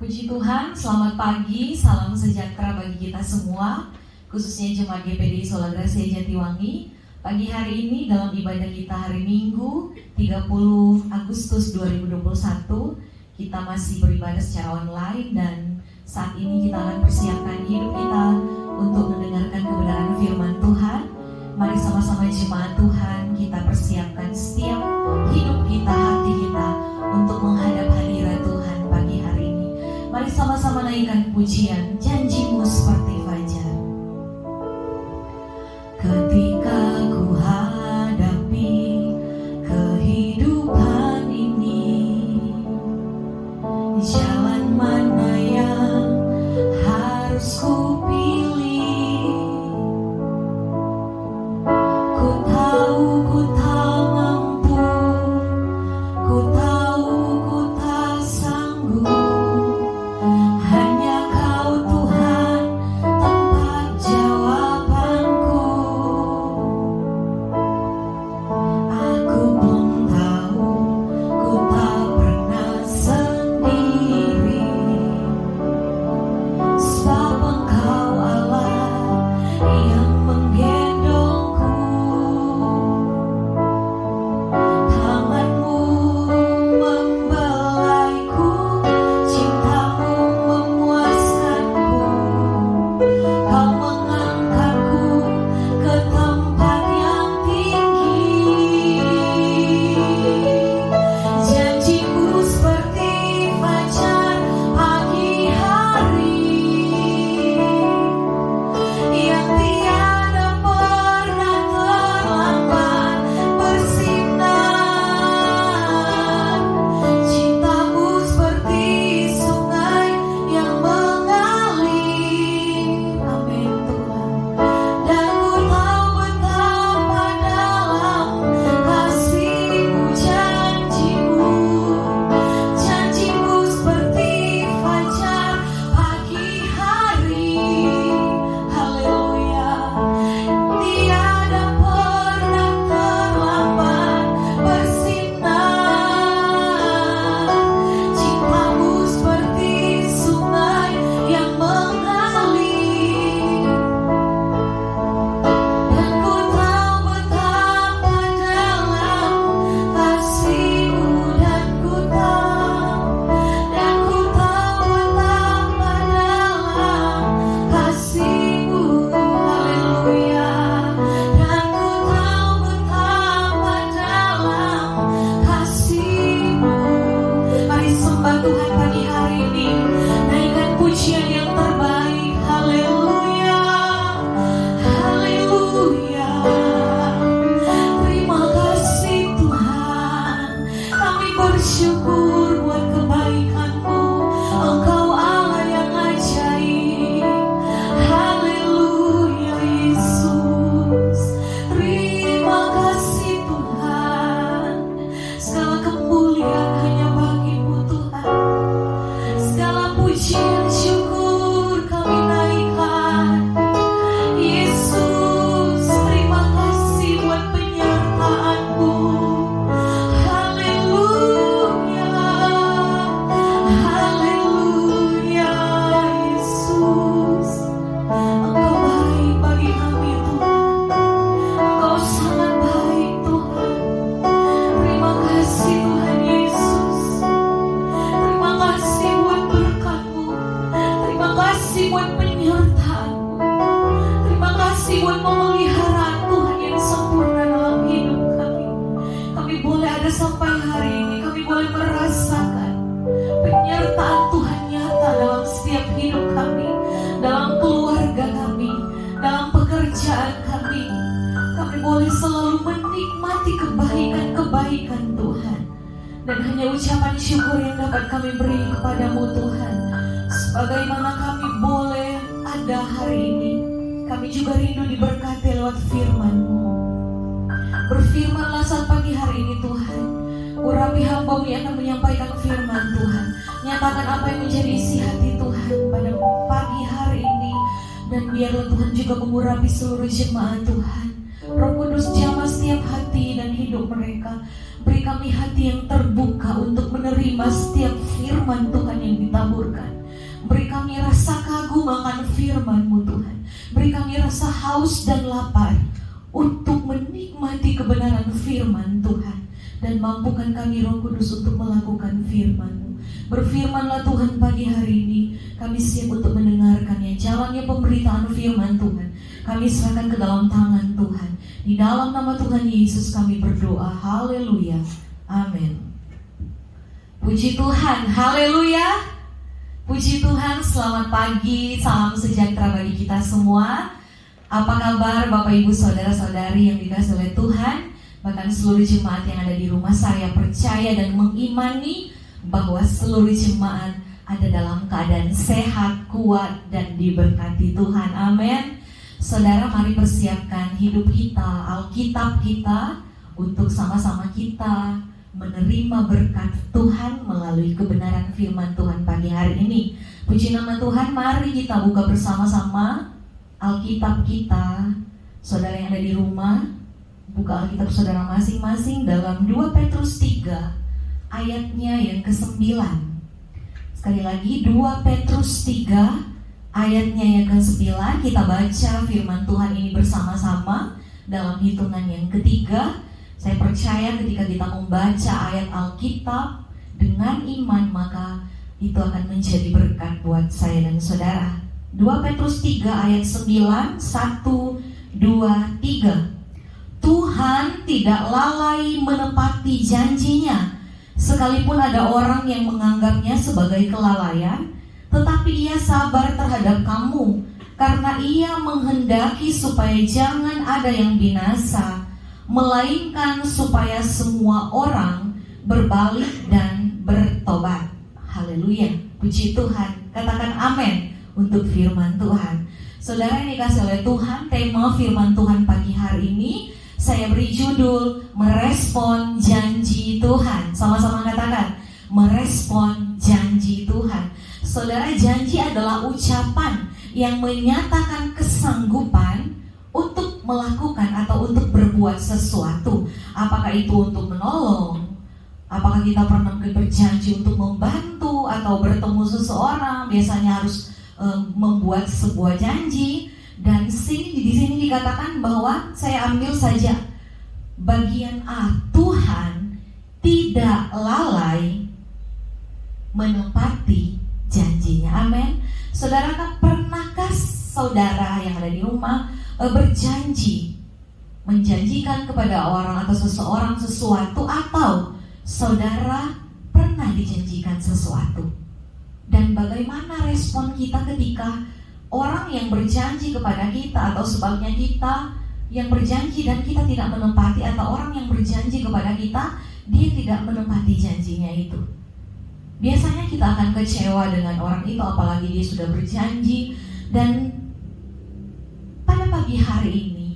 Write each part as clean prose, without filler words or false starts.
Puji Tuhan, selamat pagi, salam sejahtera bagi kita semua, khususnya Jemaat GPDI Sola Gracia Jatiwangi. Pagi hari ini dalam ibadah kita hari Minggu 30 Agustus 2021, kita masih beribadah secara online dan saat ini kita akan persiapkan hidup kita untuk mendengarkan kebenaran firman Tuhan. Mari sama-sama jemaat Tuhan kita persiapkan setiap hidup kita, hati kita untuk menghadap hadirat Tuhan pagi hari ini. Mari sama-sama naikkan pujian, janjimu seperti fajar. Ketika ku hadapi kehidupan ini, jalan mana yang harus ku pilih? Ku tahu ku tak mampu, ku tahu ku tak sanggup. Hanya Kau Tuhan tempat jawabanku. Aku pun tahu ku tak pernah sendiri, sebab Engkau Allah yang menggendongku. Tanganmu membelaiku, cintamu memuaskanku. Kau mengangkatku ke tempat yang tinggi. Janjimu seperti fajar pagi hari, yang tiada pernah terlambat bersinar. Cintamu seperti sungai yang mengalir. Amin Tuhan. Dan ku tahu betapa dalam kasih-Mu, janji-Mu. Janji-Mu seperti fajar pagi hari. Haleluya. Tiada pernah terlambat bersinar. Cintamu seperti sungai yang mengalir. Dan ku tahu betapa dalam kasih-Mu, dan ku tahu betapa dalam kasih-Mu. Haleluya. Dan ku tahu betapa dalam kasih-Mu. Mari sembah Tuhan pagi hari ini, naikkan pujian yang terbaik. Haleluya. Haleluya. Terima kasih Tuhan, kami bersyukur buat kebaikan-Mu. Engkau Allah yang ajaib. Haleluya Yesus. Terima kasih Tuhan. Segala kemuliaan hanya bagi-Mu Tuhan. Segala pujian syukur kami naikkan. Yesus, terima kasih buat penyertaan-Mu. Haleluya. Haleluya Yesus. Engkau baik bagi kami Tuhan. Engkau sangat baik Tuhan. Terima kasih Tuhan Yesus. Terima kasih buat berkat-Mu. Terima kasih buat penyertaan-Mu. Terima kasih buat pemeliharaan Tuhan yang sempurna dalam hidup kami. Kami boleh ada sampai hari ini. Kami boleh merasakan penyertaan Tuhan nyata dalam setiap hidup kami, dalam keluarga kami, dalam pekerjaan kami. Kami boleh selalu menikmati kebaikan-kebaikan Tuhan. Dan hanya ucapan syukur yang dapat kami beri kepadamu Tuhan. Sebagaimana kami boleh ada hari ini, kami juga rindu diberkati lewat firman-Mu. Berfirmanlah saat pagi hari ini Tuhan. Urapi hamba-Mu yang akan menyampaikan firman Tuhan. Nyatakan apa yang menjadi isi hati Tuhan pada pagi hari ini. Dan biarlah Tuhan juga mengurapi seluruh jemaat Tuhan. Roh Kudus jamah setiap hati dan hidup mereka. Beri kami hati yang terbuka untuk menerima setiap firman Tuhan yang ditaburkan. firman-Mu Tuhan. Beri kami rasa haus dan lapar untuk menikmati kebenaran firman Tuhan. Dan mampukan kami Roh Kudus untuk melakukan firman-Mu. Berfirmanlah Tuhan pagi hari ini. Kami siap untuk mendengarkannya. Jalannya pemberitaan firman Tuhan kami serahkan ke dalam tangan Tuhan. Di dalam nama Tuhan Yesus kami berdoa. Haleluya. Amin. Puji Tuhan. Haleluya. Puji Tuhan. Selamat pagi. Salam sejahtera bagi kita semua. Apa kabar Bapak Ibu Saudara-saudari yang dikasihi oleh Tuhan? Bahkan seluruh jemaat yang ada di rumah, saya percaya dan mengimani bahwa seluruh jemaat ada dalam keadaan sehat, kuat, dan diberkati Tuhan. Amin. Saudara, mari persiapkan hidup kita, Alkitab kita, untuk sama-sama kita menerima berkat Tuhan melalui kebenaran firman Tuhan pagi hari ini. Puji nama Tuhan. Mari kita buka bersama-sama Alkitab kita. Saudara yang ada di rumah, buka Alkitab saudara masing-masing dalam 2 Petrus 3 ayatnya yang ke-9. Sekali lagi 2 Petrus 3 ayatnya yang ke-9. Kita baca firman Tuhan ini bersama-sama dalam hitungan yang ketiga. Saya percaya ketika kita membaca ayat Alkitab dengan iman, maka itu akan menjadi berkat buat saya dan saudara. 2 Petrus 3 ayat 9, 1, 2, 3. Tuhan tidak lalai menepati janjinya, sekalipun ada orang yang menganggapnya sebagai kelalaian, tetapi ia sabar terhadap kamu, karena ia menghendaki supaya jangan ada yang binasa, melainkan supaya semua orang berbalik dan bertobat. Haleluya. Puji Tuhan. Katakan amin untuk firman Tuhan. Saudara yang dikasihi oleh Tuhan, tema firman Tuhan pagi hari ini saya beri judul merespon janji Tuhan. Sama-sama katakan, merespon janji Tuhan. Saudara, janji adalah ucapan yang menyatakan kesanggupan untuk melakukan atau untuk berbuat sesuatu. Apakah itu untuk menolong? Apakah kita pernah berjanji untuk membantu atau bertemu seseorang? Biasanya harus membuat sebuah janji. Dan di sini dikatakan bahwa saya ambil saja bagian A, Tuhan tidak lalai menepati janjinya. Amin. Saudara, pernahkah saudara yang ada di rumah berjanji, menjanjikan kepada orang atau seseorang sesuatu, atau saudara pernah dijanjikan sesuatu? Dan bagaimana respon kita ketika orang yang berjanji kepada kita, atau sebaliknya kita yang berjanji dan kita tidak menepati, atau orang yang berjanji kepada kita, dia tidak menepati janjinya itu? Biasanya kita akan kecewa dengan orang itu, apalagi dia sudah berjanji. Dan pada pagi hari ini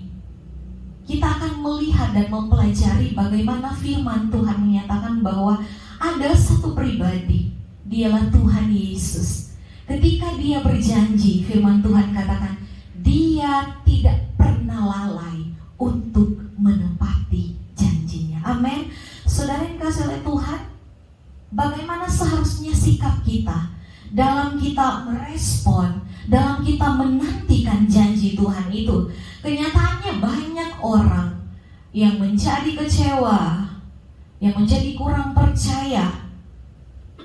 kita akan melihat dan mempelajari bagaimana firman Tuhan menyatakan bahwa ada satu pribadi, dialah Tuhan Yesus. Ketika dia berjanji, firman Tuhan katakan, dia tidak pernah lalai untuk menepati janjinya. Amin. Saudara yang dikasihi oleh Tuhan, bagaimana seharusnya sikap kita dalam kita merespon, dalam kita menantikan janji Tuhan itu? Kenyataannya banyak orang yang menjadi kecewa, yang menjadi kurang percaya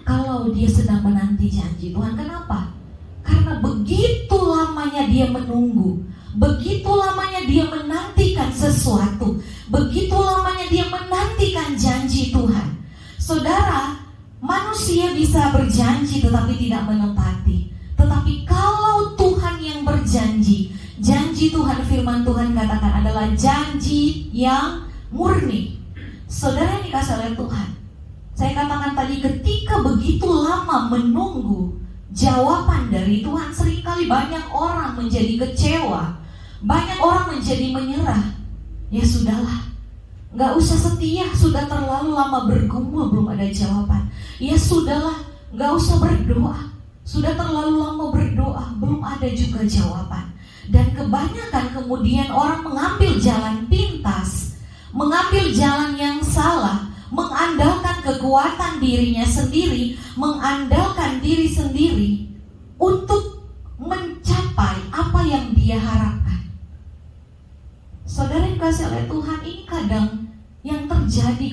kalau dia sedang menanti janji Tuhan. Kenapa? Karena begitu lamanya dia menunggu, begitu lamanya dia menantikan sesuatu, begitu lamanya dia menantikan janji Tuhan. Saudara, manusia bisa berjanji tetapi tidak menepati. Tetapi kalau Tuhan yang berjanji, janji Tuhan, firman Tuhan katakan adalah janji yang murni. Saudara yang dikasihi oleh Tuhan, saya katakan tadi, ketika begitu lama menunggu jawaban dari Tuhan, seringkali banyak orang menjadi kecewa, banyak orang menjadi menyerah. Ya sudahlah, gak usah setia, sudah terlalu lama bergumul belum ada jawaban. Ya sudahlah, gak usah berdoa, sudah terlalu lama berdoa belum ada juga jawaban. Dan kebanyakan kemudian orang mengambil jalan pintas, mengambil jalan yang salah, mengandalkan kekuatan dirinya sendiri, mengandalkan diri sendiri untuk mencapai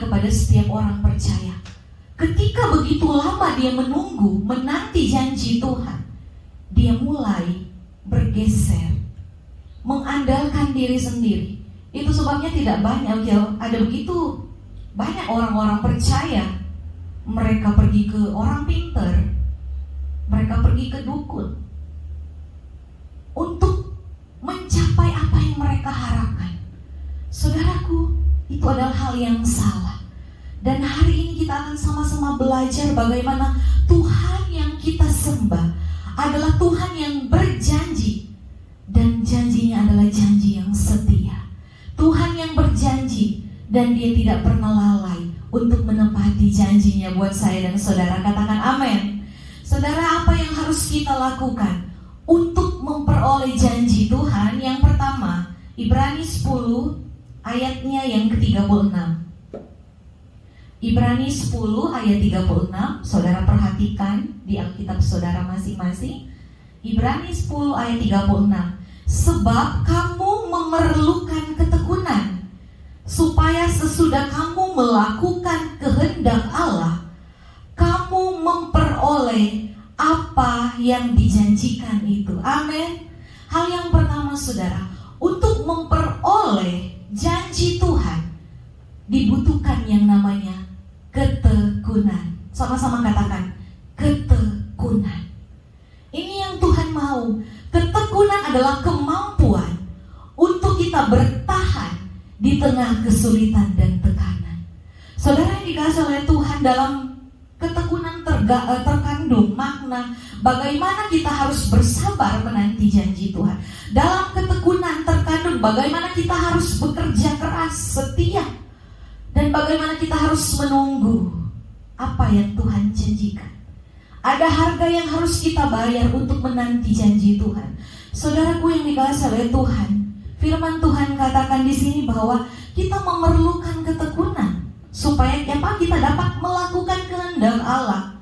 kepada setiap orang percaya. Ketika begitu lama dia menunggu, menanti janji Tuhan, dia mulai bergeser, mengandalkan diri sendiri. Itu sebabnya tidak banyak, ada begitu banyak orang-orang percaya. Mereka pergi ke orang pintar, mereka pergi ke dukun untuk mencapai apa yang mereka harapkan. Saudaraku, itu adalah hal yang salah. Dan hari ini kita akan sama-sama belajar bagaimana Tuhan yang kita sembah adalah Tuhan yang berjanji, dan janjinya adalah janji yang setia. Tuhan yang berjanji dan dia tidak pernah lalai untuk menepati janjinya buat saya dan saudara. Katakan amin. Saudara, apa yang harus kita lakukan untuk memperoleh janji Tuhan? Yang pertama, Ibrani 10 ayatnya yang ke-36. Ibrani 10 ayat 36, saudara perhatikan di Alkitab saudara masing-masing. Ibrani 10 ayat 36. Sebab kamu memerlukan ketekunan, supaya sesudah kamu melakukan kehendak Allah, kamu memperoleh apa yang dijanjikan itu. Amin. Hal yang pertama saudara, untuk memperoleh janji Tuhan dibutuhkan yang namanya ketekunan. Sama-sama katakan, ketekunan. Ini yang Tuhan mau. Ketekunan adalah kemampuan untuk kita bertahan di tengah kesulitan dan tekanan. Saudara yang dikasihi oleh Tuhan, dalam ketekunan terkandung makna bagaimana kita harus bersabar menanti janji Tuhan. Dalam ketekunan terkandung bagaimana kita harus bekerja keras, setia, dan bagaimana kita harus menunggu apa yang Tuhan janjikan. Ada harga yang harus kita bayar untuk menanti janji Tuhan. Saudaraku yang dikasihi oleh Tuhan, firman Tuhan katakan di sini bahwa kita memerlukan ketekunan supaya kita dapat melakukan kehendak Allah.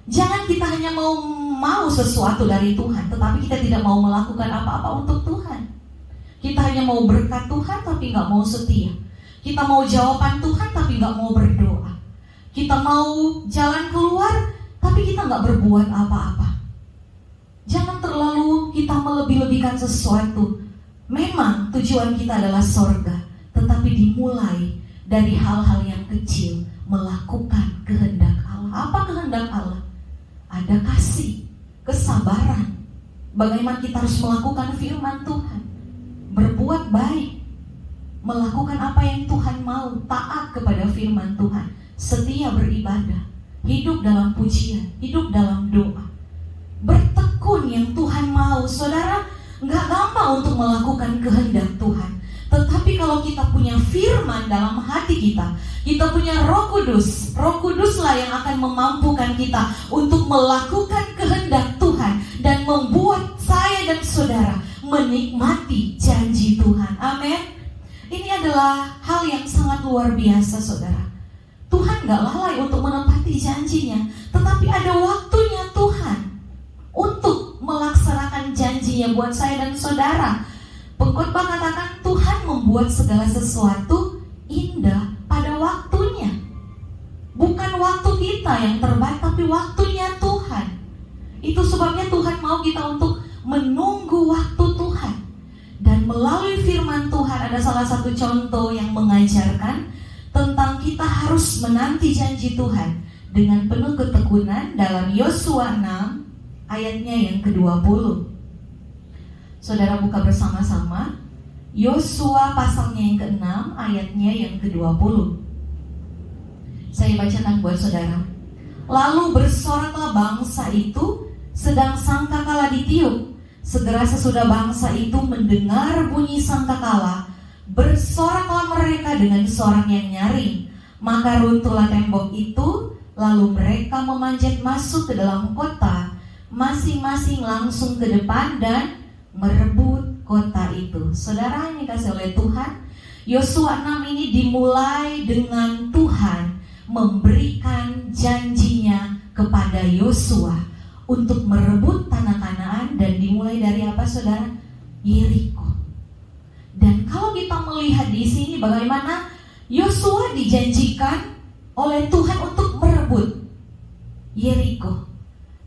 Jangan kita hanya mau sesuatu dari Tuhan, tetapi kita tidak mau melakukan apa-apa untuk Tuhan. Kita hanya mau berkat Tuhan tapi gak mau setia. Kita mau jawaban Tuhan tapi gak mau berdoa. Kita mau jalan keluar tapi kita gak berbuat apa-apa. Jangan terlalu kita melebih-lebihkan sesuatu. Memang tujuan kita adalah sorga, tetapi dimulai dari hal-hal yang kecil, melakukan kehendak Allah. Apa kehendak Allah? Ada kasih, kesabaran. Bagaimana kita harus melakukan firman Tuhan, berbuat baik, melakukan apa yang Tuhan mau, taat kepada firman Tuhan, setia beribadah, hidup dalam pujian, hidup dalam doa, bertekun yang Tuhan mau. Saudara, gak gampang untuk melakukan kehendak Tuhan. Tetapi kalau kita punya firman dalam hati kita punya Roh Kudus. Roh Kuduslah yang akan memampukan kita untuk melakukan kehendak Tuhan dan membuat saya dan saudara menikmati janji Tuhan. Amin. Ini adalah hal yang sangat luar biasa saudara. Tuhan gak lalai untuk menepati janjinya, tetapi ada waktunya Tuhan untuk melaksanakan janjinya buat saya dan saudara. Pengkhotbah katakan Tuhan membuat segala sesuatu indah pada waktunya. Bukan waktu kita yang terbaik, tapi waktunya Tuhan. Itu sebabnya Tuhan mau kita untuk menunggu waktu Tuhan. Dan melalui firman Tuhan ada salah satu contoh yang mengajarkan tentang kita harus menanti janji Tuhan dengan penuh ketekunan dalam Yosua 6 ayatnya yang ke-20. Saudara buka bersama-sama Yosua pasalnya yang ke-6 ayatnya yang ke-20. Saya bacakan buat saudara. Lalu bersoraklah bangsa itu sedang sangkakala ditiup. Segera sesudah bangsa itu mendengar bunyi sangkakala, bersoraklah mereka dengan sorak yang nyaring. Maka runtuhlah tembok itu, lalu mereka memanjat masuk ke dalam kota, masing-masing langsung ke depan dan merebut kota itu. Saudara yang dikasihi oleh Tuhan, Yosua 6 ini dimulai dengan Tuhan memberikan janjinya kepada Yosua untuk merebut tanah Kanaan, dan dimulai dari apa saudara? Yeriko. Dan kalau kita melihat di sini bagaimana Yosua dijanjikan oleh Tuhan untuk merebut Yeriko.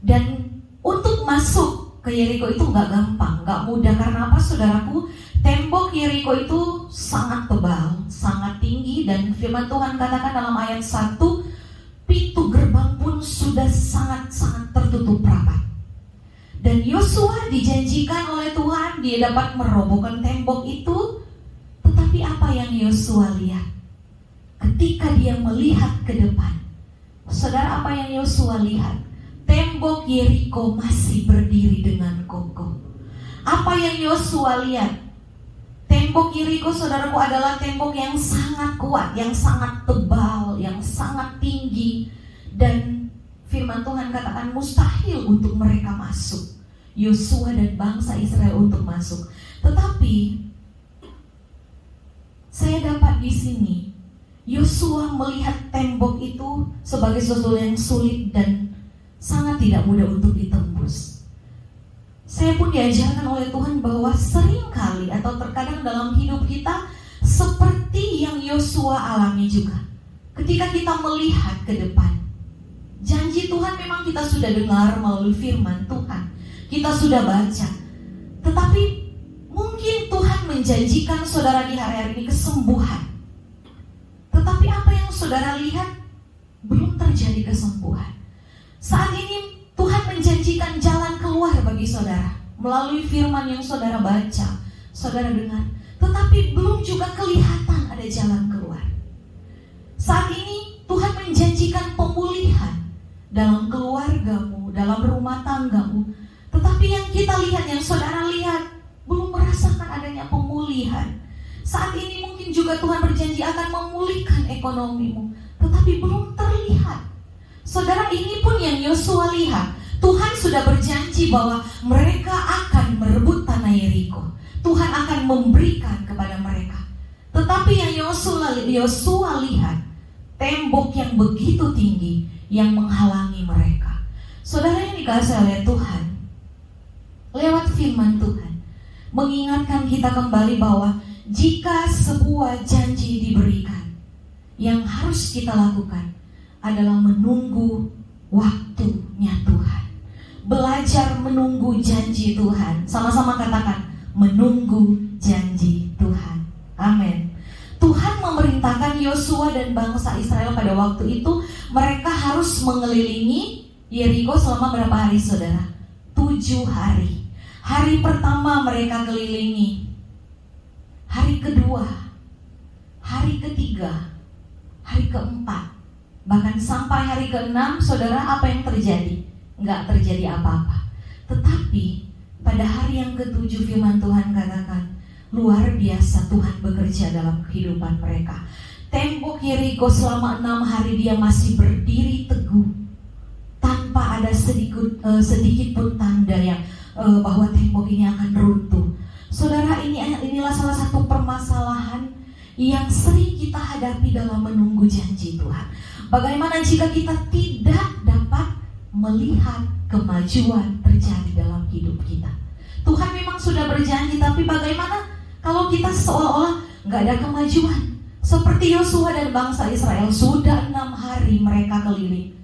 Dan untuk masuk ke Yeriko itu gak gampang, gak mudah. Karena apa saudaraku? Tembok Yeriko itu sangat tebal, sangat tinggi. Dan firman Tuhan katakan dalam ayat 1, pintu gerbang pun sudah sangat-sangat tertutup rapat. Dan Yosua dijanjikan oleh Tuhan, dia dapat merobohkan tembok itu. Tetapi apa yang Yosua lihat? Ketika dia melihat ke depan, saudara, apa yang Yosua lihat? Tembok Yeriko masih berdiri dengan kokoh. Apa yang Yosua lihat? Tembok Yeriko, saudaraku, adalah tembok yang sangat kuat, yang sangat tebal, yang sangat tinggi. Dan firman Tuhan katakan mustahil untuk mereka masuk, Yosua dan bangsa Israel untuk masuk. Tetapi saya dapat di sini, Yosua melihat tembok itu sebagai sesuatu yang sulit dan sangat tidak mudah untuk ditembus. Saya pun diajarkan oleh Tuhan bahwa seringkali atau terkadang dalam hidup kita seperti yang Yosua alami juga. Ketika kita melihat ke depan, janji Tuhan memang kita sudah dengar melalui firman Tuhan, kita sudah baca. Tetapi mungkin Tuhan menjanjikan saudara di hari-hari ini kesembuhan. Tetapi apa yang saudara lihat belum terjadi kesembuhan. Saat ini Tuhan menjanjikan jalan keluar bagi saudara melalui firman yang saudara baca, saudara dengar. Tetapi belum juga kelihatan ada jalan keluar. Saat ini Tuhan menjanjikan pemulihan dalam keluargamu, dalam rumah tanggamu. Tetapi yang kita lihat, yang saudara lihat, belum merasakan adanya pemulihan. Saat ini mungkin juga Tuhan berjanji akan memulihkan ekonomimu, tetapi belum terlihat. Saudara, ini pun yang Yosua lihat. Tuhan sudah berjanji bahwa mereka akan merebut tanah Yeriko. Tuhan akan memberikan kepada mereka. Tetapi yang Yosua lihat, tembok yang begitu tinggi yang menghalangi mereka. Saudara yang dikasihi oleh Tuhan, lewat firman Tuhan mengingatkan kita kembali bahwa jika sebuah janji diberikan, yang harus kita lakukan adalah menunggu waktunya Tuhan. Belajar menunggu janji Tuhan. Sama-sama katakan, menunggu janji Tuhan. Amin. Tuhan memerintahkan Yosua dan bangsa Israel pada waktu itu, mereka harus mengelilingi Yeriko selama berapa hari saudara? 7 hari. Hari pertama mereka kelilingi, hari kedua, hari ketiga, hari keempat, bahkan sampai hari ke-6, saudara, apa yang terjadi? Enggak terjadi apa-apa. Tetapi pada hari yang ke-7 firman Tuhan katakan, luar biasa Tuhan bekerja dalam kehidupan mereka. Tembok Yeriko selama 6 hari dia masih berdiri teguh, tanpa ada sedikit pun tanda yang bahwa tembok ini akan runtuh. Saudara, inilah salah satu permasalahan yang sering kita hadapi dalam menunggu janji Tuhan. Bagaimana jika kita tidak dapat melihat kemajuan terjadi dalam hidup kita? Tuhan memang sudah berjanji, tapi bagaimana kalau kita seolah-olah nggak ada kemajuan? Seperti Yosua dan bangsa Israel, sudah 6 hari mereka keliling,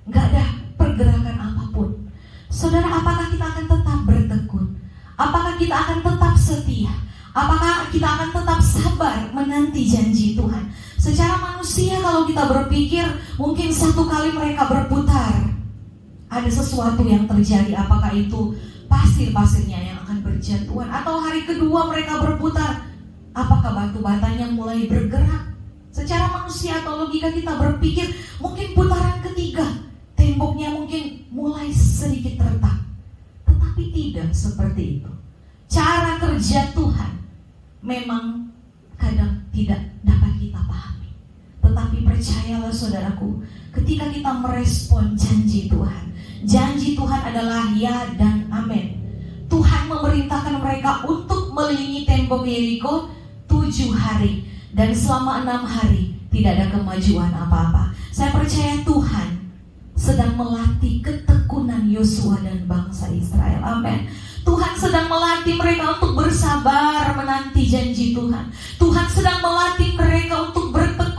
nggak ada pergerakan apapun. Saudara, apakah kita akan tetap bertekun? Apakah kita akan tetap setia? Apakah kita akan tetap sabar menanti janji Tuhan? Secara manusia kalau kita berpikir, mungkin satu kali mereka berputar, ada sesuatu yang terjadi. Apakah itu pasir-pasirnya yang akan berjatuhan? Atau hari kedua mereka berputar, apakah batu batanya mulai bergerak? Secara manusia atau logika kita berpikir, mungkin putaran ketiga, temboknya mungkin mulai sedikit retak. Tetapi tidak seperti itu. Cara kerja Tuhan memang kadang tidak dapat kita pahami. Tetapi percayalah saudaraku, ketika kita merespon janji Tuhan adalah ya dan amin. Tuhan memerintahkan mereka untuk melilingi tembok Yeriko 7 hari. Dan selama 6 hari tidak ada kemajuan apa-apa. Saya percaya Tuhan sedang melatih ketekunan Yosua dan bangsa Israel. Amin. Tuhan sedang melatih mereka untuk bersabar menanti janji Tuhan. Tuhan sedang melatih mereka untuk bertekun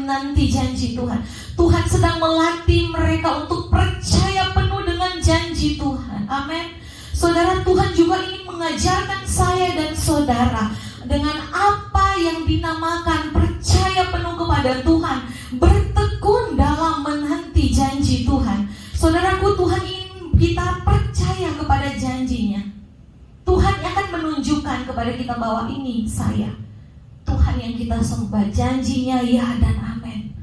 menanti janji Tuhan. Tuhan sedang melatih mereka untuk percaya penuh dengan janji Tuhan. Amin. Saudara, Tuhan juga ingin mengajarkan saya dan saudara dengan apa yang dinamakan percaya penuh kepada Tuhan, bertekun dalam menanti janji Tuhan. Saudaraku, Tuhan ingin kita percaya kepada janjinya. Tuhan akan menunjukkan kepada kita bahwa ini saya, Tuhan yang kita sembah, janjinya ya dan amin.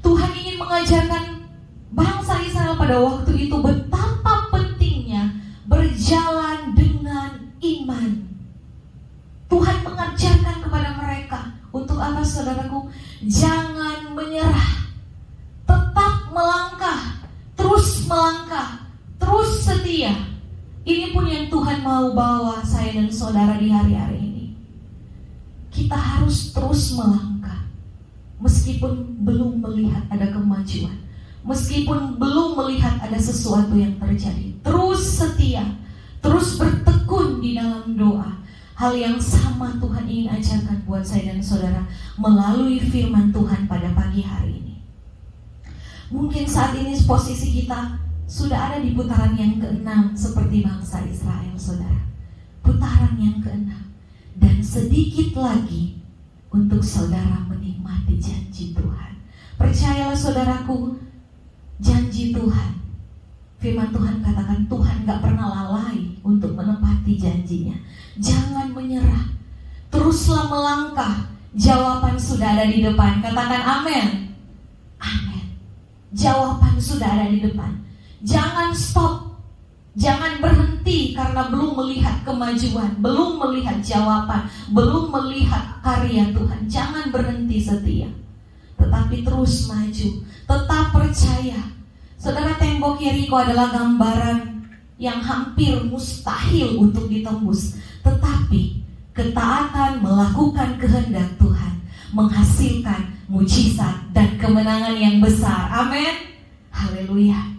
Tuhan ingin mengajarkan bangsa Israel pada waktu itu betapa pentingnya berjalan dengan iman. Tuhan mengajarkan kepada mereka untuk apa, saudaraku? Jangan menyerah, tetap melangkah, terus melangkah, terus setia. Ini pun yang Tuhan mau bawa saya dan saudara di hari-hari ini. Kita harus terus melangkah, meskipun belum melihat ada kemajuan, meskipun belum melihat ada sesuatu yang terjadi. Terus setia, terus bertekun di dalam doa. Hal yang sama Tuhan ingin ajarkan buat saya dan saudara melalui firman Tuhan pada pagi hari ini. Mungkin saat ini posisi kita sudah ada di putaran yang ke-6 seperti bangsa Israel, saudara. Putaran yang ke-6. Dan sedikit lagi untuk saudara menikmati janji Tuhan. Percayalah saudaraku, janji Tuhan. Firman Tuhan katakan Tuhan gak pernah lalai untuk menepati janjinya. Jangan menyerah, teruslah melangkah. Jawaban sudah ada di depan. Katakan amin. Amin. Jawaban sudah ada di depan. Jangan stop, jangan berhenti karena belum melihat kemajuan, belum melihat jawaban, belum melihat karya Tuhan. Jangan berhenti setia, tetapi terus maju, tetap percaya. Saudara, tembok Yeriko adalah gambaran yang hampir mustahil untuk ditembus, tetapi ketaatan melakukan kehendak Tuhan menghasilkan mujizat dan kemenangan yang besar. Amin. Haleluya.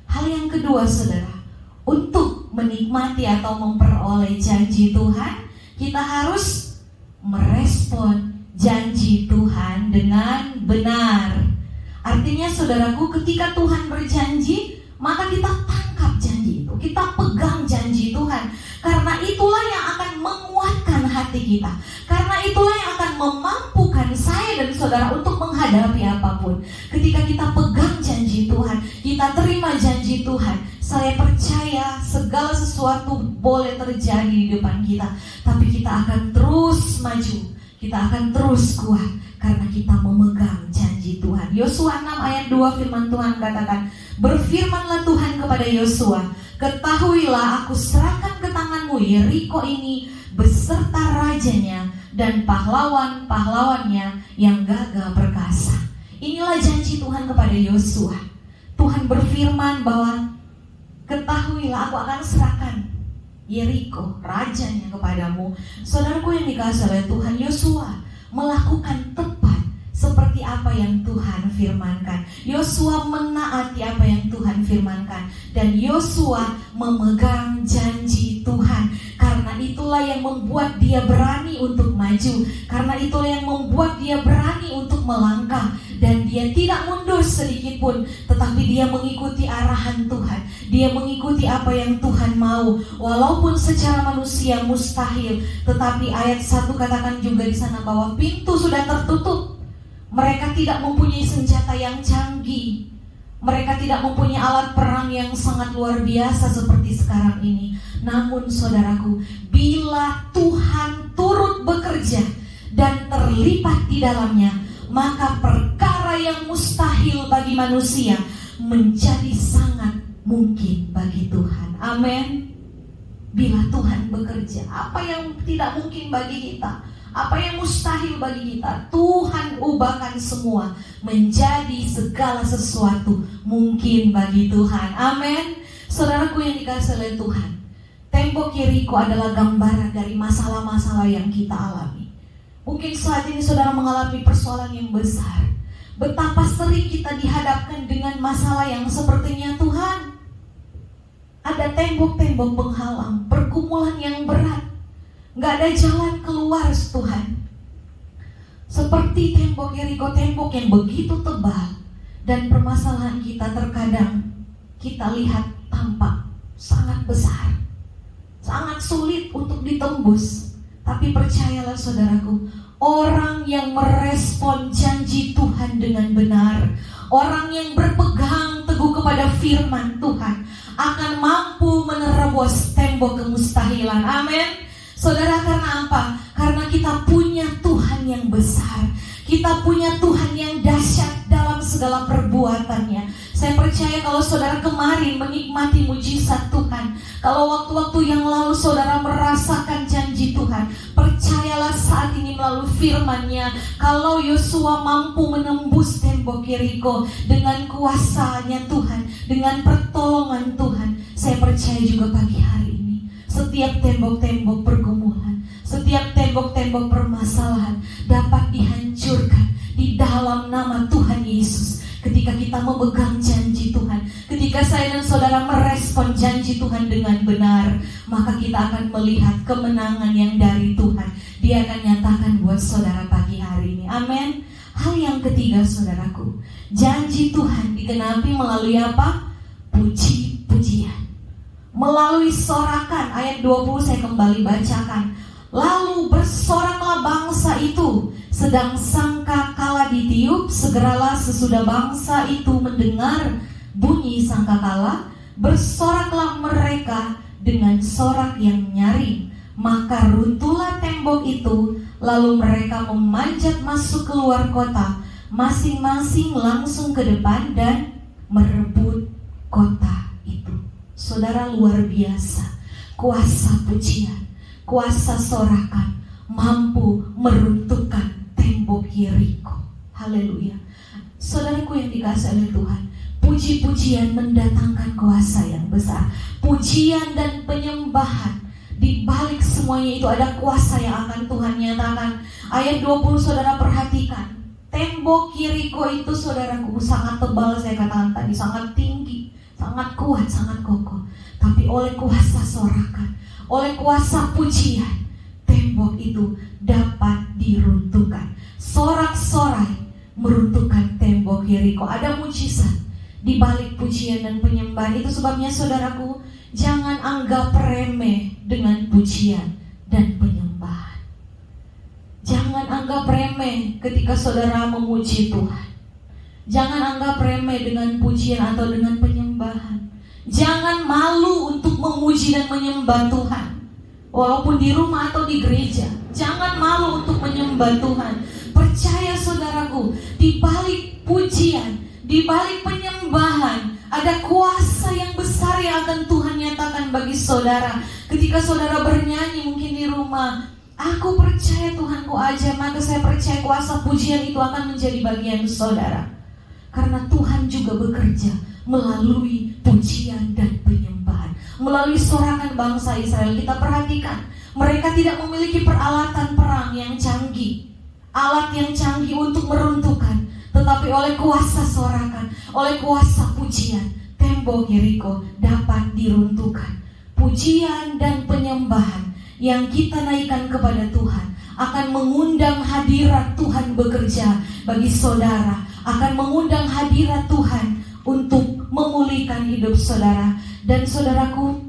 Hal yang kedua, saudara, untuk menikmati atau memperoleh janji Tuhan, kita harus merespon janji Tuhan dengan benar. Artinya, saudaraku, ketika Tuhan berjanji, maka kita tangkap janji itu, kita pegang janji Tuhan. Karena itulah yang akan menguatkan hati kita. Karena itulah yang akan memampukan saya dan saudara untuk menghadapi apapun. Ketika kita pegang janji Tuhan, kita terima janji Tuhan, saya percaya segala sesuatu boleh terjadi di depan kita, tapi kita akan terus maju, kita akan terus kuat karena kita memegang janji Tuhan. Yosua 6 ayat 2 firman Tuhan katakan, berfirmanlah Tuhan kepada Yosua, ketahuilah aku serahkan ke tanganmu Yeriko ini beserta rajanya dan pahlawan-pahlawannya yang gagah perkasa. Inilah janji Tuhan kepada Yosua. Tuhan berfirman bahwa ketahuilah aku akan serahkan Yeriko, rajanya kepadamu. Saudaraku yang dikasihi oleh Tuhan, Yosua melakukan tepat seperti apa yang Tuhan firmankan. Yosua menaati apa yang Tuhan firmankan. Dan Yosua memegang janji Tuhan. Karena itulah yang membuat dia berani untuk maju. Karena itulah yang membuat dia berani untuk melangkah. Dan dia tidak mundur sedikit pun, tetapi dia mengikuti arahan Tuhan. Dia mengikuti apa yang Tuhan mau. Walaupun secara manusia mustahil, tetapi ayat 1 katakan juga di sana bahwa pintu sudah tertutup. Mereka tidak mempunyai senjata yang canggih. Mereka tidak mempunyai alat perang yang sangat luar biasa seperti sekarang ini. Namun saudaraku, bila Tuhan turut bekerja dan terlibat di dalamnya, maka perkara yang mustahil bagi manusia menjadi sangat mungkin bagi Tuhan. Amin. Bila Tuhan bekerja, apa yang tidak mungkin bagi kita, apa yang mustahil bagi kita, Tuhan ubahkan semua menjadi segala sesuatu mungkin bagi Tuhan. Amin. Saudaraku yang dikasihi oleh Tuhan, tembok Yeriko adalah gambaran dari masalah-masalah yang kita alami. Mungkin saat ini saudara mengalami persoalan yang besar. Betapa sering kita dihadapkan dengan masalah yang sepertinya, Tuhan, ada tembok-tembok penghalang, pergumulan yang berat, gak ada jalan keluar, Tuhan. Seperti tembok Yeriko, tembok yang begitu tebal. Dan permasalahan kita terkadang kita lihat tampak sangat besar, sangat sulit untuk ditembus. Tapi percayalah saudaraku, orang yang merespon janji Tuhan dengan benar, orang yang berpegang teguh kepada firman Tuhan, akan mampu menerobos tembok kemustahilan. Amin. Saudara, karena apa? Karena kita punya Tuhan yang besar. Kita punya Tuhan yang dahsyat dalam segala perbuatannya. Saya percaya kalau saudara kemarin menikmati mujizat Tuhan, kalau waktu-waktu yang lalu saudara merasakan janji Tuhan, percayalah saat ini melalui firman-Nya, kalau Yosua mampu menembus tembok Yeriko dengan kuasanya Tuhan, dengan pertolongan Tuhan, saya percaya juga pagi hari ini setiap tembok-tembok pergumulan, setiap tembok-tembok permasalahan dapat dihancurkan di dalam nama Tuhan Yesus. Ketika kita memegang janji Tuhan, ketika saya dan saudara merespon janji Tuhan dengan benar, maka kita akan melihat kemenangan yang dari Tuhan. Dia akan nyatakan buat saudara pagi hari ini. Amin. Hal yang ketiga saudaraku, janji Tuhan digenapi melalui apa? Puji-pujian. Melalui sorakan, ayat 20 saya kembali bacakan. Lalu bersoraklah bangsa itu, sedang sangka kala ditiup, segeralah sesudah bangsa itu mendengar bunyi sangkakala, bersoraklah mereka dengan sorak yang nyaring. Maka runtuhlah tembok itu, lalu mereka memanjat masuk keluar kota, masing-masing langsung ke depan dan merebut kota itu. Saudara, luar biasa kuasa pujian, kuasa sorakan mampu meruntuhkan tembok Yeriko. Haleluya. Saudaraku yang dikasihi oleh Tuhan, puji-pujian mendatangkan kuasa yang besar. Pujian dan penyembahan, di balik semuanya itu ada kuasa yang akan Tuhan nyatakan. Ayat 20 saudara perhatikan, tembok Yeriko itu saudaraku sangat tebal, saya katakan tadi, sangat tinggi, sangat kuat, sangat kokoh. Tapi oleh kuasa sorakan, oleh kuasa pujian, tembok itu dapat diruntuhkan. Sorak-sorai meruntuhkan tembok Yeriko. Ada mujizat di balik pujian dan penyembahan. Itu sebabnya saudaraku, jangan anggap remeh dengan pujian dan penyembahan. Jangan anggap remeh ketika saudara memuji Tuhan. Jangan anggap remeh dengan pujian atau dengan penyembahan. Jangan malu untuk memuji dan menyembah Tuhan, walaupun di rumah atau di gereja. Jangan malu untuk menyembah Tuhan. Percaya saudaraku, di balik pujian, di balik penyembahan, ada kuasa yang besar yang akan Tuhan nyatakan bagi saudara. Ketika saudara bernyanyi mungkin di rumah, aku percaya Tuhanku aja, maka saya percaya kuasa pujian itu akan menjadi bagian saudara. Karena Tuhan juga bekerja melalui pujian dan penyembahan, melalui sorakan bangsa Israel. Kita perhatikan, mereka tidak memiliki peralatan perang yang canggih, alat yang canggih untuk meruntuhkan. Tetapi oleh kuasa sorakan, oleh kuasa pujian, tembok Yeriko dapat diruntuhkan. Pujian dan penyembahan yang kita naikkan kepada Tuhan akan mengundang hadirat Tuhan bekerja bagi saudara, akan mengundang hadirat Tuhan untuk memulihkan hidup saudara. Dan saudaraku,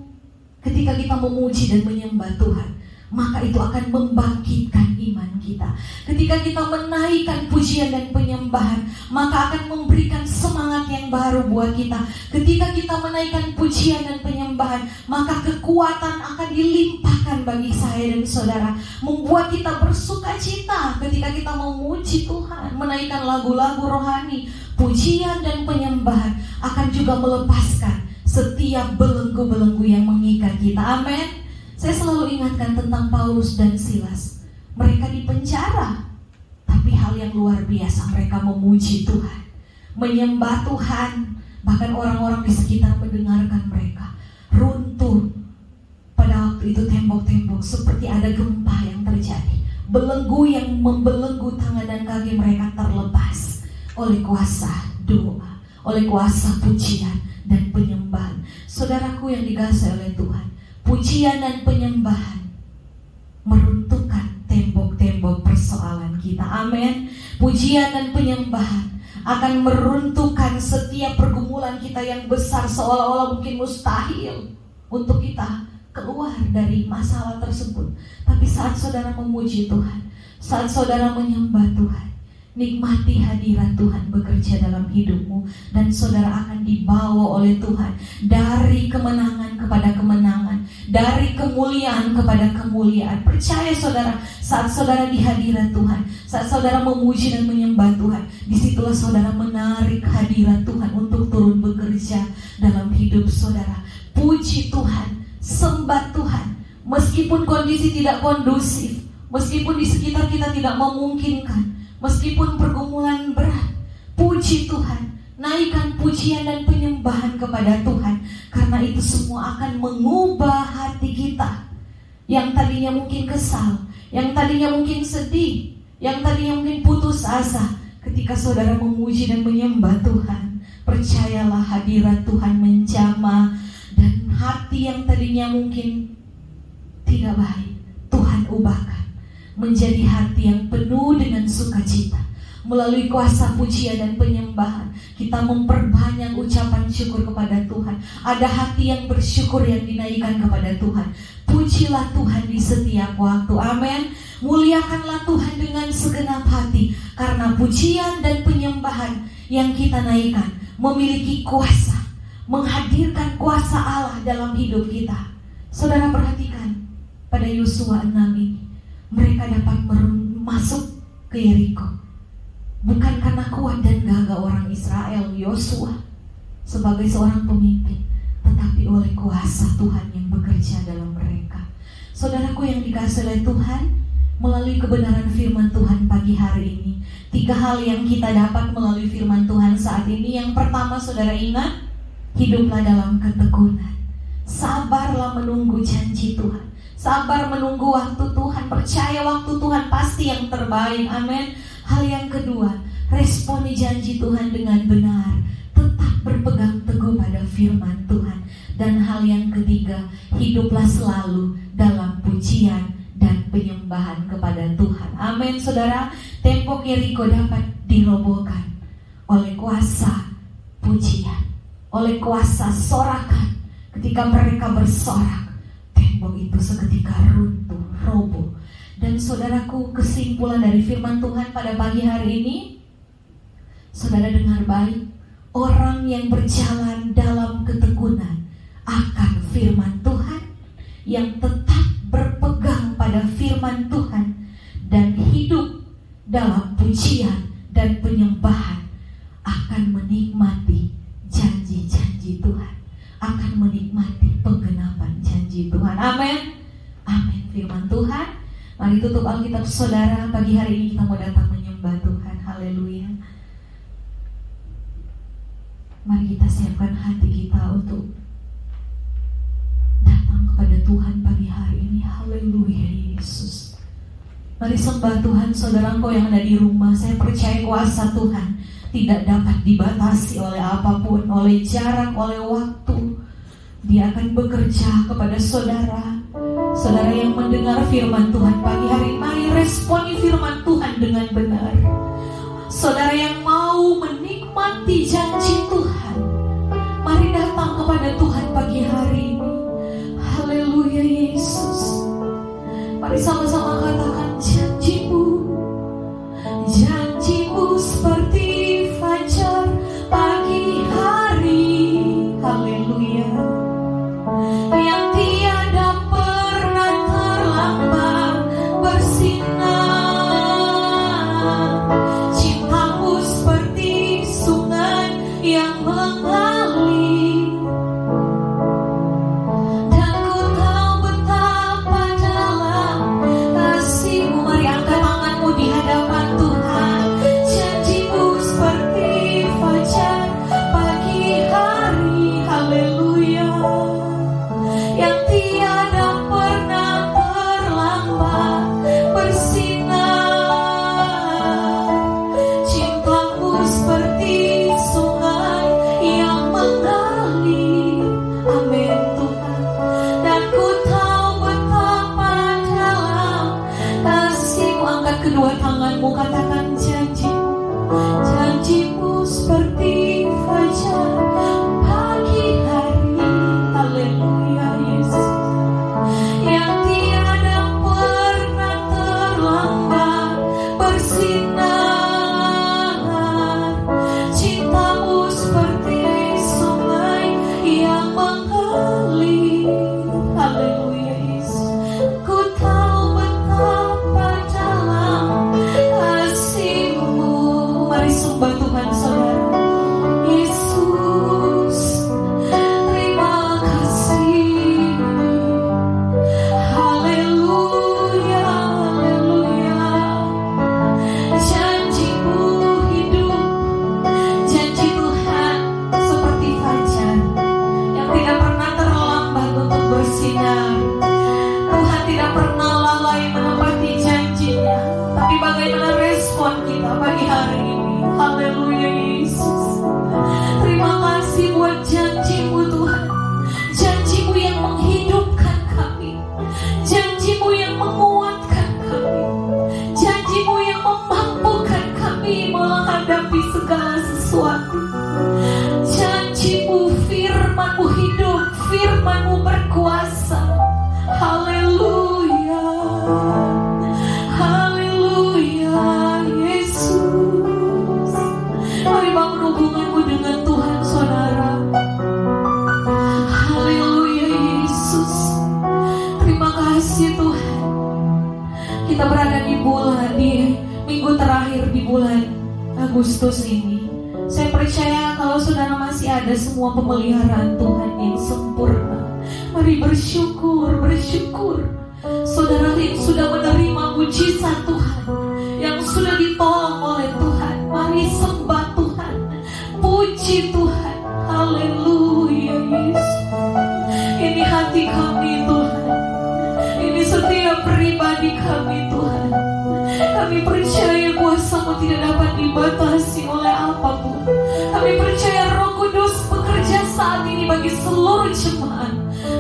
ketika kita memuji dan menyembah Tuhan, maka itu akan membangkitkan iman kita. Ketika kita menaikkan pujian dan penyembahan, maka akan memberikan semangat yang baru buat kita. Ketika kita menaikkan pujian dan penyembahan, maka kekuatan akan dilimpahkan bagi saya dan saudara, membuat kita bersuka cita ketika kita memuji Tuhan, menaikkan lagu-lagu rohani. Pujian dan penyembahan akan juga melepaskan setiap belenggu-belenggu yang mengikat kita. Amin. Saya selalu ingatkan tentang Paulus dan Silas. Mereka di penjara, tapi hal yang luar biasa, mereka memuji Tuhan, menyembah Tuhan. Bahkan orang-orang di sekitar mendengarkan mereka. Runtuh pada waktu itu tembok-tembok, seperti ada gempa yang terjadi. Belenggu yang membelenggu tangan dan kaki mereka terlepas oleh kuasa doa, oleh kuasa pujian dan penyembahan. Saudaraku yang dikasihi oleh Tuhan, pujian dan penyembahan meruntuhkan tembok-tembok persoalan kita. Amin. Pujian dan penyembahan akan meruntuhkan setiap pergumulan kita yang besar, seolah-olah mungkin mustahil untuk kita keluar dari masalah tersebut. Tapi saat saudara memuji Tuhan, saat saudara menyembah Tuhan, nikmati hadirat Tuhan bekerja dalam hidupmu, dan saudara akan dibawa oleh Tuhan dari kemenangan kepada kemenangan, dari kemuliaan kepada kemuliaan. Percaya saudara, saat saudara di hadirat Tuhan, saat saudara memuji dan menyembah Tuhan, disitulah saudara menarik hadirat Tuhan untuk turun bekerja dalam hidup saudara. Puji Tuhan, sembah Tuhan, meskipun kondisi tidak kondusif, meskipun di sekitar kita tidak memungkinkan, meskipun pergumulan berat, puji Tuhan, naikkan pujian dan penyembahan kepada Tuhan. Karena itu semua akan mengubah hati kita yang tadinya mungkin kesal, yang tadinya mungkin sedih, yang tadinya mungkin putus asa. Ketika saudara memuji dan menyembah Tuhan, percayalah hadirat Tuhan menjamah, dan hati yang tadinya mungkin tidak baik, Tuhan ubahkan menjadi hati yang penuh dengan sukacita. Melalui kuasa pujian dan penyembahan, kita memperbanyak ucapan syukur kepada Tuhan. Ada hati yang bersyukur yang dinaikkan kepada Tuhan. Pujilah Tuhan di setiap waktu. Amin. Muliakanlah Tuhan dengan segenap hati, karena pujian dan penyembahan yang kita naikkan memiliki kuasa, menghadirkan kuasa Allah dalam hidup kita. Saudara perhatikan pada Yosua 6 ini, mereka dapat masuk ke Yeriko bukan karena kuat dan gagah orang Israel, Yosua sebagai seorang pemimpin, tetapi oleh kuasa Tuhan yang bekerja dalam mereka. Saudaraku yang dikasihi oleh Tuhan, melalui kebenaran firman Tuhan pagi hari ini, 3 hal yang kita dapat melalui firman Tuhan saat ini. Yang pertama, saudara ingat, hiduplah dalam ketekunan. Sabarlah menunggu janji Tuhan, sabar menunggu waktu Tuhan. Percaya waktu Tuhan pasti yang terbaik. Amin. Hal yang kedua, responi janji Tuhan dengan benar, tetap berpegang teguh pada firman Tuhan. Dan hal yang ketiga, hiduplah selalu dalam pujian dan penyembahan kepada Tuhan. Amin. Saudara, tembok Yeriko dapat dirobohkan oleh kuasa pujian, oleh kuasa sorakan. Ketika mereka bersorak, tembok itu seketika runtuh, roboh. Dan saudaraku, kesimpulan dari firman Tuhan pada pagi hari ini, saudara dengar baik, orang yang berjalan dalam ketekunan akan firman Tuhan, yang tetap berpegang pada firman Tuhan dan hidup dalam pujian dan penyembahan, akan menikmati janji-janji Tuhan, akan menikmati penggenapan janji Tuhan. Amin. Amin. Firman Tuhan. Mari tutup Alkitab saudara. Pagi hari ini kita mau datang menyembah Tuhan. Haleluya. Mari kita siapkan hati kita untuk datang kepada Tuhan pagi hari ini. Haleluya Yesus. Mari sembah Tuhan. Saudara, engkau yang ada di rumah, saya percaya kuasa Tuhan tidak dapat dibatasi oleh apapun, oleh jarak, oleh waktu. Dia akan bekerja kepada saudara. Saudara yang mendengar firman Tuhan pagi hari ini, mari responi firman Tuhan dengan benar. Saudara yang mau menikmati janji Tuhan, mari datang kepada Tuhan pagi hari ini. Haleluya Yesus. Mari sama-sama katakan, janjimu, janjimu seperti fajar pagi hari. Haleluya. Yang tiada pernah terlambat bersinar. Cintamu seperti sungai yang mengalir, dan ku tahu betapa dalam kasih-Mu. Mari angkat tanganmu di hadapan Tuhan. Janji-Mu seperti fajar pagi hari. Haleluya. Yang tiada pernah terlambat bersinar. Cintamu seperti sungai yang mengalir. Amin Tuhan. Dan ku tahu betapa dalam kasih-Mu. Angkat kedua tangan tanganmu, katakan janjimu. Janjimu seperti fajar pagi hari. Haleluya Yesus, yang tiada pernah terlambat bersinar. Cintamu seperti sungai yang mengalir. Haleluya Yesus, ku tahu betapa dalam kasih-Mu. Mari sembah Tuhan saudara. Yesus, terima kasih. Haleluya, haleluya. Janji-Mu hidup, janji Tuhan seperti fajar yang tidak pernah terlambat untuk bersinar. Tuhan tidak pernah lalai menepati janjinya. Tapi bagaimana respon kita pagi hari ini? Haleluya Yesus, terima kasih buat janji-Mu Tuhan. Janji-Mu yang menghidupkan kami, janji-Mu yang menguatkan kami, janji-Mu yang memampukan kami menghadapi segala sesuatu. Janji-Mu, firman-Mu hidup, firman-Mu berkuasa. Haleluya, haleluya Yesus. Mari bangun hubunganmu dengan Tuhan saudara. Haleluya Yesus, terima kasih Tuhan. Kita berada di minggu terakhir di bulan Agustus ini. Saya percaya kalau saudara masih ada semua pemeliharaan Tuhan yang sempurna. Mari bersyukur, bersyukur. Saudara yang sudah menerima mujizat Tuhan, yang sudah ditolong oleh Tuhan, mari sembah Tuhan, puji Tuhan. Haleluya Yesus. Ini hati kami Tuhan, ini setiap pribadi kami Tuhan. Kami percaya kuasa-Mu tidak dapat dibatasi oleh apapun. Kami percaya Roh Kudus bekerja saat ini bagi seluruh jemaat,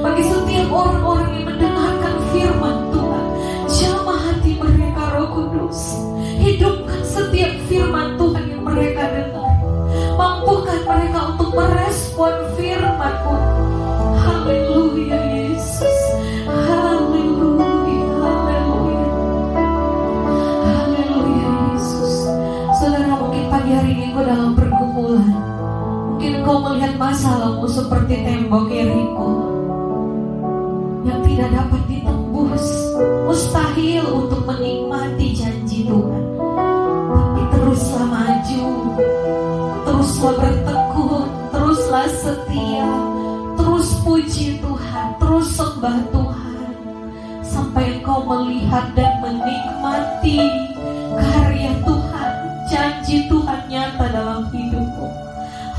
bagi setiap orang-orang yang mendengarkan firman Tuhan. Jamah hati mereka Roh Kudus, hidupkan setiap firman Tuhan yang mereka dengar. Mampukan mereka untuk merespon firman-Mu. Haleluya Yesus, haleluya, haleluya, haleluya Yesus. Saudara, mungkin pagi hari ini engkau dalam pergumulan. Mungkin engkau melihat masalahmu seperti tembok Yeriko yang tidak dapat ditembus. Mustahil untuk menikmati janji Tuhan. Tapi teruslah maju, teruslah bertekun, teruslah setia, terus puji Tuhan, terus sembah Tuhan, sampai engkau melihat dan menikmati karya Tuhan, janji Tuhan nyata dalam hidupmu.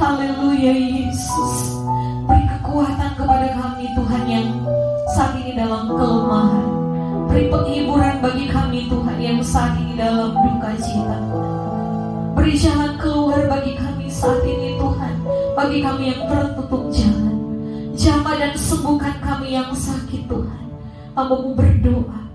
Haleluya Yesus. Beri kekuatan kepada kami Tuhan yang saat ini dalam kelemahan. Beri penghiburan bagi kami Tuhan yang saat ini dalam duka cita. Beri jalan keluar bagi kami saat ini Tuhan, bagi kami yang tertutup jalan. Jamah dan sembuhkan kami yang sakit Tuhan. Hamba-Mu berdoa,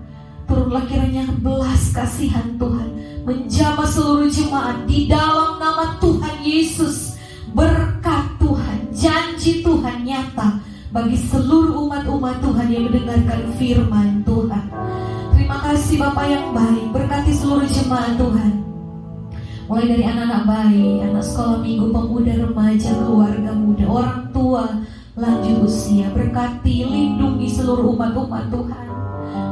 turunlah kiranya belas kasihan Tuhan menjamah seluruh jemaat di dalam nama Tuhan Yesus. Berkat Tuhan, janji Tuhan nyata bagi seluruh umat-umat Tuhan yang mendengarkan firman Tuhan. Terima kasih Bapa yang baik, berkati seluruh jemaat Tuhan, mulai dari anak-anak bayi, anak sekolah minggu, pemuda, remaja, keluarga muda, orang tua, lanjut usia. Berkati, lindungi seluruh umat-umat Tuhan.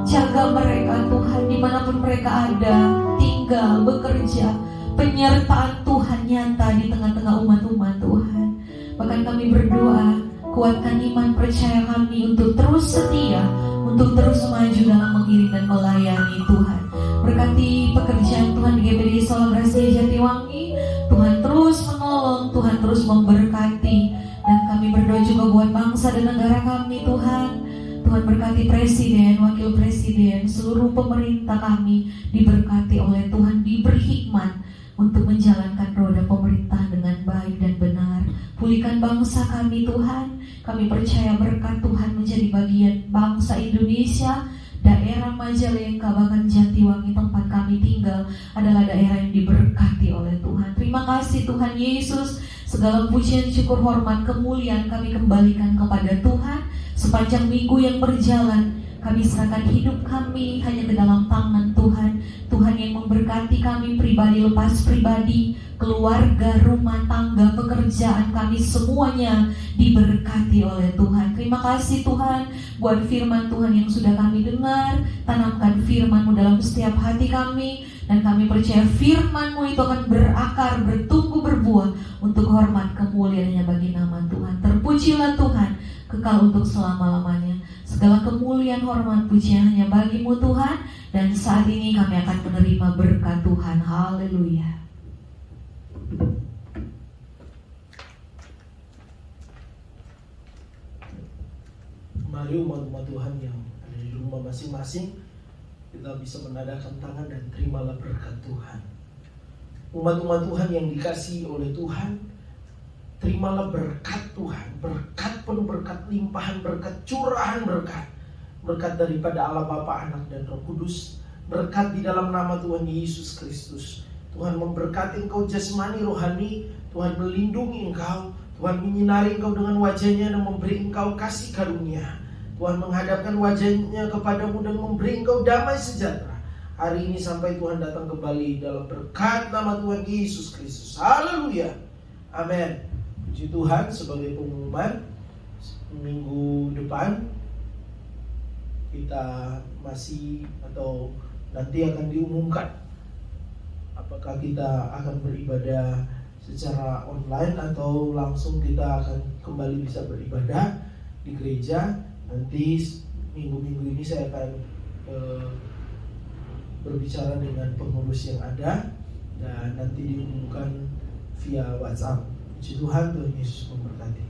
Jaga mereka Tuhan dimanapun mereka ada, tinggal, bekerja. Penyertaan Tuhan nyata di tengah-tengah umat-umat Tuhan. Bahkan kami berdoa, kuatkan iman percaya kami untuk terus setia, untuk terus maju dalam mengiring dan melayani Tuhan. Berkati pekerjaan Tuhan di GPD Sola Gracia Jatiwangi. Tuhan terus menolong, Tuhan terus memberkati. Dan kami berdoa juga buat bangsa dan negara kami Tuhan. Tuhan berkati presiden, wakil presiden, seluruh pemerintah kami diberkati oleh Tuhan, diberi hikmat untuk menjalankan roda pemerintahan dengan baik dan benar. Pulihkan bangsa kami Tuhan. Kami percaya berkat Tuhan menjadi bagian bangsa Indonesia, daerah Majalengka, bahkan Jatiwangi tempat kami kami tinggal adalah daerah yang diberkati oleh Tuhan. Terima kasih Tuhan Yesus. Segala pujian, syukur, hormat, kemuliaan kami kembalikan kepada Tuhan. Sepanjang minggu yang berjalan, kami serahkan hidup kami hanya ke dalam tangan Tuhan. Tuhan yang memberkati kami pribadi lepas pribadi, keluarga, rumah tangga, pekerjaan kami semuanya diberkati oleh Tuhan. Terima kasih Tuhan buat firman Tuhan yang sudah kami dengar. Tanamkan firman-Mu dalam setiap hati kami, dan kami percaya firman-Mu itu akan berakar, bertumbuh, berbuah untuk hormat kemuliaannya bagi nama Tuhan. Terpujilah Tuhan kekal untuk selama-lamanya. Segala kemuliaan, hormat, pujian hanya bagi-Mu Tuhan. Dan saat ini kami akan menerima berkat Tuhan. Haleluya. Mari umat-umat Tuhan yang ada di rumah masing-masing, kita bisa menadahkan tangan dan terimalah berkat Tuhan. Umat-umat Tuhan yang dikasihi oleh Tuhan, terimalah berkat Tuhan. Berkat penuh, berkat limpahan, berkat curahan berkat. Berkat daripada Allah Bapa, Anak, dan Roh Kudus. Berkat di dalam nama Tuhan Yesus Kristus. Tuhan memberkati engkau jasmani, rohani. Tuhan melindungi engkau. Tuhan menyinari engkau dengan wajahnya dan memberi engkau kasih karunia. Tuhan menghadapkan wajahnya kepadamu dan memberi engkau damai sejahtera. Hari ini sampai Tuhan datang kembali dalam berkat nama Tuhan Yesus Kristus. Haleluya. Amin. Puji Tuhan. Sebagai pengumuman, minggu depan kita masih atau nanti akan diumumkan apakah kita akan beribadah secara online atau langsung kita akan kembali bisa beribadah di gereja. Nanti minggu-minggu ini saya akan berbicara dengan pengurus yang ada dan nanti diumumkan via WhatsApp. Puji Tuhan, Tuhan Yesus memberkati.